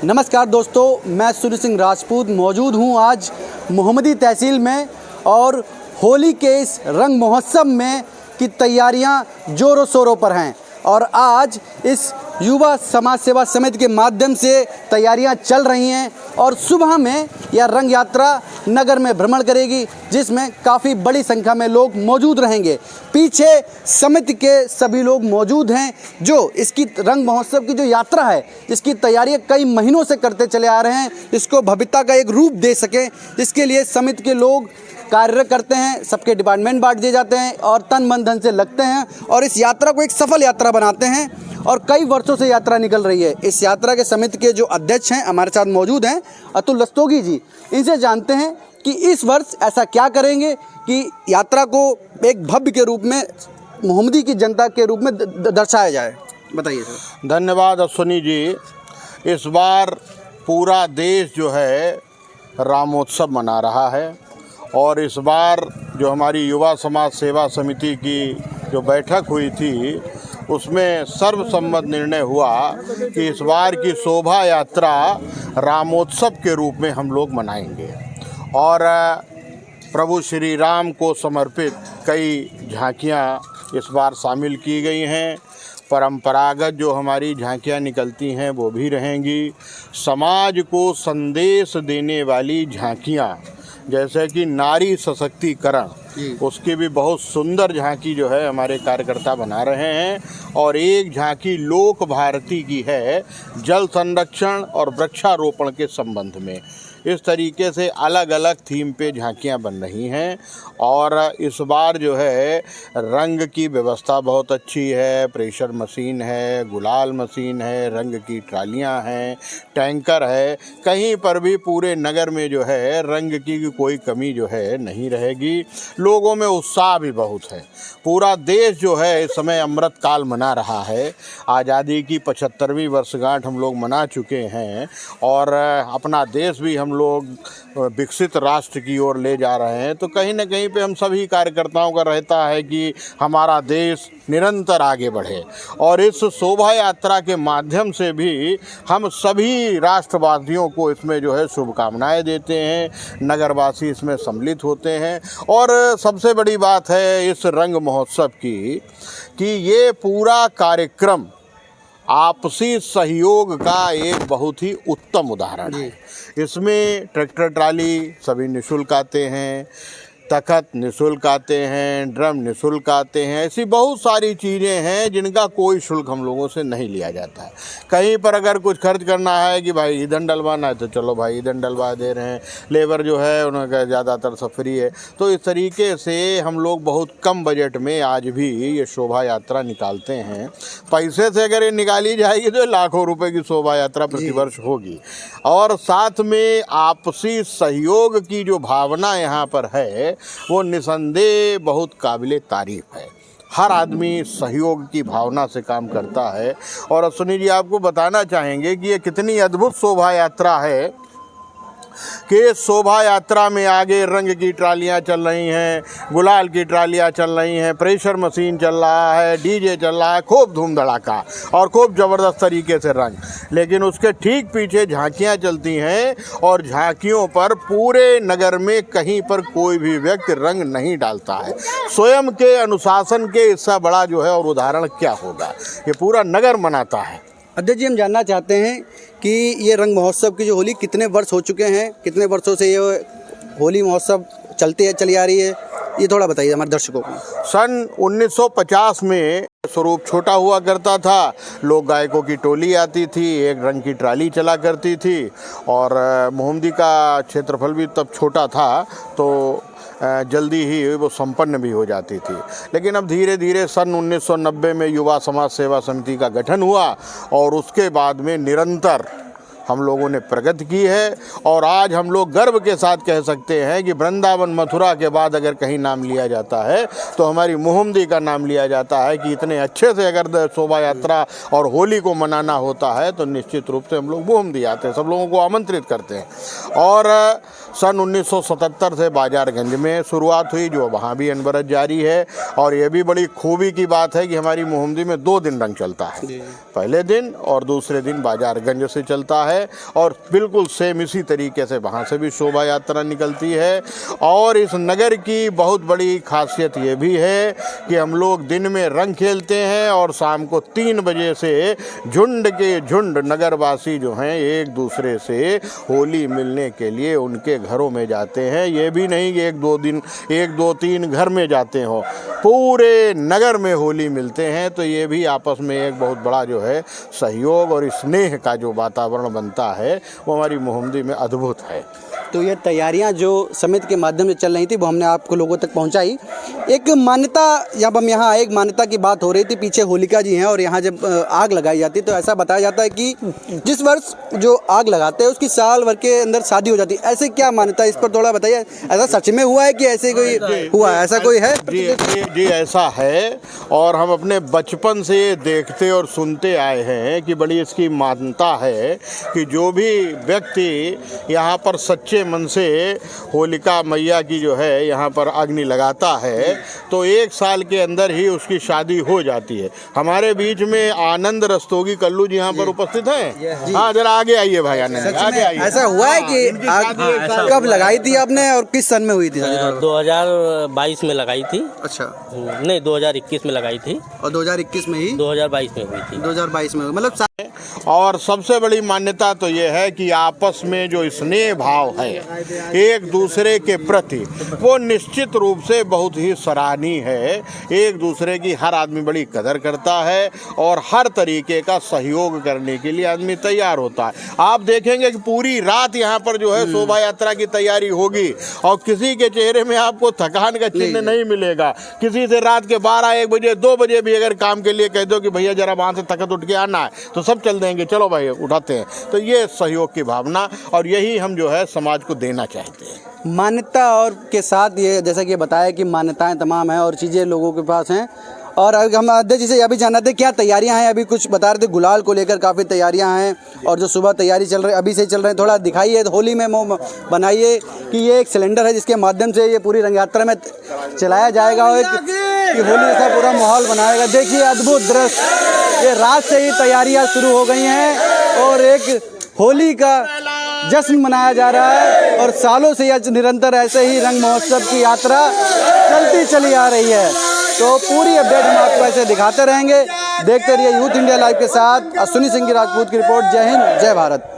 नमस्कार दोस्तों, मैं सूर्य सिंह राजपूत मौजूद हूं आज मोहम्मदी तहसील में और होली के इस रंग महोत्सव में की तैयारियां जोरों शोरों पर हैं और आज इस युवा समाज सेवा समिति के माध्यम से तैयारियां चल रही हैं और सुबह में यह रंग यात्रा नगर में भ्रमण करेगी जिसमें काफ़ी बड़ी संख्या में लोग मौजूद रहेंगे। पीछे समिति के सभी लोग मौजूद हैं जो इसकी रंग महोत्सव की जो यात्रा है जिसकी तैयारियां कई महीनों से करते चले आ रहे हैं, इसको भव्यता का एक रूप दे सकें, इसके लिए समिति के लोग कार्य करते हैं। सबके डिपार्टमेंट बांट दिए जाते हैं और तन मन धन से लगते हैं और इस यात्रा को एक सफल यात्रा बनाते हैं और कई वर्षों से यात्रा निकल रही है। इस यात्रा के समिति के जो अध्यक्ष हैं हमारे साथ मौजूद हैं अतुल रस्तोगी जी। इनसे जानते हैं कि इस वर्ष ऐसा क्या करेंगे कि यात्रा को एक भव्य के रूप में मोहम्मदी की जनता के रूप में दर्शाया जाए। बताइए सर। धन्यवाद अश्विनी जी। इस बार पूरा देश जो है रामोत्सव मना रहा है और इस बार जो हमारी युवा समाज सेवा समिति की जो बैठक हुई थी उसमें सर्वसम्मत निर्णय हुआ कि इस बार की शोभा यात्रा रामोत्सव के रूप में हम लोग मनाएंगे और प्रभु श्री राम को समर्पित कई झांकियां इस बार शामिल की गई हैं। परंपरागत जो हमारी झांकियां निकलती हैं वो भी रहेंगी। समाज को संदेश देने वाली झांकियां जैसे कि नारी सशक्तिकरण, उसकी भी बहुत सुंदर झांकी जो है हमारे कार्यकर्ता बना रहे हैं और एक झांकी लोक भारती की है जल संरक्षण और वृक्षारोपण के संबंध में। इस तरीके से अलग अलग थीम पे झांकियां बन रही हैं और इस बार जो है रंग की व्यवस्था बहुत अच्छी है। प्रेशर मशीन है, गुलाल मशीन है, रंग की ट्रालियां हैं, टैंकर है। कहीं पर भी पूरे नगर में जो है रंग की कोई कमी जो है नहीं रहेगी। लोगों में उत्साह भी बहुत है। पूरा देश जो है इस समय अमृत काल मना रहा है। आज़ादी की 75वीं वर्षगांठ हम लोग मना चुके हैं और अपना देश भी हम लोग विकसित राष्ट्र की ओर ले जा रहे हैं। तो कहीं ना कहीं पे हम सभी कार्यकर्ताओं का रहता है कि हमारा देश निरंतर आगे बढ़े और इस शोभा यात्रा के माध्यम से भी हम सभी राष्ट्रवासियों को इसमें जो है शुभकामनाएं देते हैं। नगरवासी इसमें सम्मिलित होते हैं और सबसे बड़ी बात है इस रंग महोत्सव की कि ये पूरा कार्यक्रम आपसी सहयोग का एक बहुत ही उत्तम उदाहरण है। इसमें ट्रैक्टर ट्राली सभी निःशुल्क आते हैं, तख्त निःशुल्क आते हैं, ड्रम निःशुल्क आते हैं। ऐसी बहुत सारी चीज़ें हैं जिनका कोई शुल्क हम लोगों से नहीं लिया जाता है। कहीं पर अगर कुछ खर्च करना है कि भाई ईंधन डलवाना है तो चलो भाई ईंधन डलवा दे रहे हैं। लेबर जो है उनका ज़्यादातर सब फ्री है। तो इस तरीके से हम लोग बहुत कम बजट में आज भी ये शोभा यात्रा निकालते हैं। पैसे से अगर ये निकाली जाएगी तो लाखों रुपए की शोभा यात्रा प्रतिवर्ष होगी और साथ में आपसी सहयोग की जो भावना यहाँ पर है वो निसंदेह बहुत काबिले तारीफ है। हर आदमी सहयोग की भावना से काम करता है और अश्विनी जी आपको बताना चाहेंगे कि ये कितनी अद्भुत शोभा यात्रा है कि शोभा यात्रा में आगे रंग की ट्रालियां चल रही हैं, गुलाल की ट्रालियां चल रही हैं, प्रेशर मशीन चल रहा है, डीजे चल रहा है, खूब धूम धड़ाका और खूब ज़बरदस्त तरीके से रंग। लेकिन उसके ठीक पीछे झांकियां चलती हैं और झांकियों पर पूरे नगर में कहीं पर कोई भी व्यक्ति रंग नहीं डालता है। स्वयं के अनुशासन के इससे बड़ा जो है और उदाहरण क्या होगा। ये पूरा नगर मनाता है। अध्यक्ष जी, हम जानना चाहते हैं कि ये रंग महोत्सव की जो होली कितने वर्ष हो चुके हैं, कितने वर्षों से ये होली महोत्सव चली आ रही है, ये थोड़ा बताइए हमारे दर्शकों को। सन 1950 में स्वरूप छोटा हुआ करता था। लोग गायकों की टोली आती थी, एक रंग की ट्राली चला करती थी और मोहम्मदी का क्षेत्रफल भी तब छोटा था तो जल्दी ही वो संपन्न भी हो जाती थी। लेकिन अब धीरे धीरे सन 1990 में युवा समाज सेवा समिति का गठन हुआ और उसके बाद में निरंतर हम लोगों ने प्रगति की है और आज हम लोग गर्व के साथ कह सकते हैं कि वृंदावन मथुरा के बाद अगर कहीं नाम लिया जाता है तो हमारी मोहम्मदी का नाम लिया जाता है कि इतने अच्छे से अगर शोभा यात्रा और होली को मनाना होता है तो निश्चित रूप से हम लोग मोहम्मदी आते हैं, सब लोगों को आमंत्रित करते हैं। और सन 1977 से बाजारगंज में शुरुआत हुई जो वहाँ भी अनवरत जारी है और ये भी बड़ी खूबी की बात है कि हमारी मोहम्मदी में 2 दिन रंग चलता है, पहले दिन और दूसरे दिन बाजारगंज से चलता है। है और बिल्कुल सेम इसी तरीके से वहाँ से भी शोभा यात्रा निकलती है। और इस नगर की बहुत बड़ी खासियत ये भी है कि हम लोग दिन में रंग खेलते हैं और शाम को 3 बजे से झुंड के झुंड नगरवासी जो हैं एक दूसरे से होली मिलने के लिए उनके घरों में जाते हैं। ये भी नहीं कि 1-2-3 घर में जाते हो, पूरे नगर में होली मिलते हैं। तो ये भी आपस में एक बहुत बड़ा जो है सहयोग और स्नेह का जो वातावरण बनता है वो हमारी मोहम्मदी में अद्भुत है। तो ये तैयारियां जो समिति के माध्यम से चल रही थी वो हमने आपको लोगों तक पहुंचाई। एक मान्यता, जब हम यहाँ आए एक मान्यता की बात हो रही थी, पीछे होलिका जी हैं और यहाँ जब आग लगाई जाती है तो ऐसा बताया जाता है कि जिस वर्ष जो आग लगाते हैं उसकी साल भर के अंदर शादी हो जाती है। ऐसे क्या मान्यता, इस पर थोड़ा बताइए। ऐसा सच में हुआ है कि ऐसे कोई हुआ है, ऐसा कोई है? जी ऐसा है और हम अपने बचपन से देखते और सुनते आए हैं कि बड़ी इसकी मान्यता है कि जो भी व्यक्ति यहाँ पर सच्चे मन से होलिका मैया की जो है यहाँ पर अग्नि लगाता है तो 1 साल के अंदर ही उसकी शादी हो जाती है। हमारे बीच में आनंद रस्तोगी कल्लू जी यहाँ पर उपस्थित हैं। हाँ, जरा आगे आइए भाई, आनंद आगे आइए। ऐसा हुआ है कि आग कब लगाई थी आपने और किस सन में हुई थी? 2022 में लगाई थी। अच्छा, नहीं 2021 में लगाई थी और 2021 में ही 2022 में हुई थी। 2022 में मतलब। और सबसे बड़ी मान्यता तो ये है कि आपस में जो स्नेह भाव है एक दूसरे के प्रति वो निश्चित रूप से बहुत ही सराहनीय है। एक दूसरे की हर आदमी बड़ी कदर करता है और हर तरीके का सहयोग करने के लिए आदमी तैयार होता है। आप देखेंगे कि पूरी रात यहाँ पर जो है शोभा यात्रा की तैयारी होगी और किसी के चेहरे में आपको थकान का चिन्ह नहीं मिलेगा। किसी से रात के 12-1 बजे 2 बजे भी अगर काम के लिए कह दो कि भैया जरा वहाँ से तखत उठ के आना है तो सब चल देंगे, चलो भाई उठाते हैं। तो ये सहयोग की भावना और यही हम जो है समाज को देना चाहते हैं। मान्यता और के साथ ये जैसा कि बताया कि मान्यताएं तमाम हैं और चीज़ें लोगों के पास हैं। और हम अध्यक्ष जी से यह भी जानना थे क्या तैयारियां हैं? अभी कुछ बता रहे थे गुलाल को लेकर काफ़ी तैयारियां हैं और जो सुबह तैयारी चल रही है अभी से चल रहे हैं, थोड़ा दिखाइए। होली में बनाइए कि ये एक सिलेंडर है जिसके माध्यम से ये पूरी रंग यात्रा में चलाया जाएगा और एक कि होली जैसा पूरा माहौल बनाएगा। देखिए अद्भुत दृश्य, ये रात से ही तैयारियां शुरू हो गई हैं और एक होली का जश्न मनाया जा रहा है और सालों से यह निरंतर ऐसे ही रंग महोत्सव की यात्रा चलती चली आ रही है। तो पूरी अपडेट हम आपको ऐसे दिखाते रहेंगे। देखते रहिए यूथ इंडिया लाइव के साथ। अश्विनी सिंह राजपूत की रिपोर्ट। जय हिंद, जय भारत।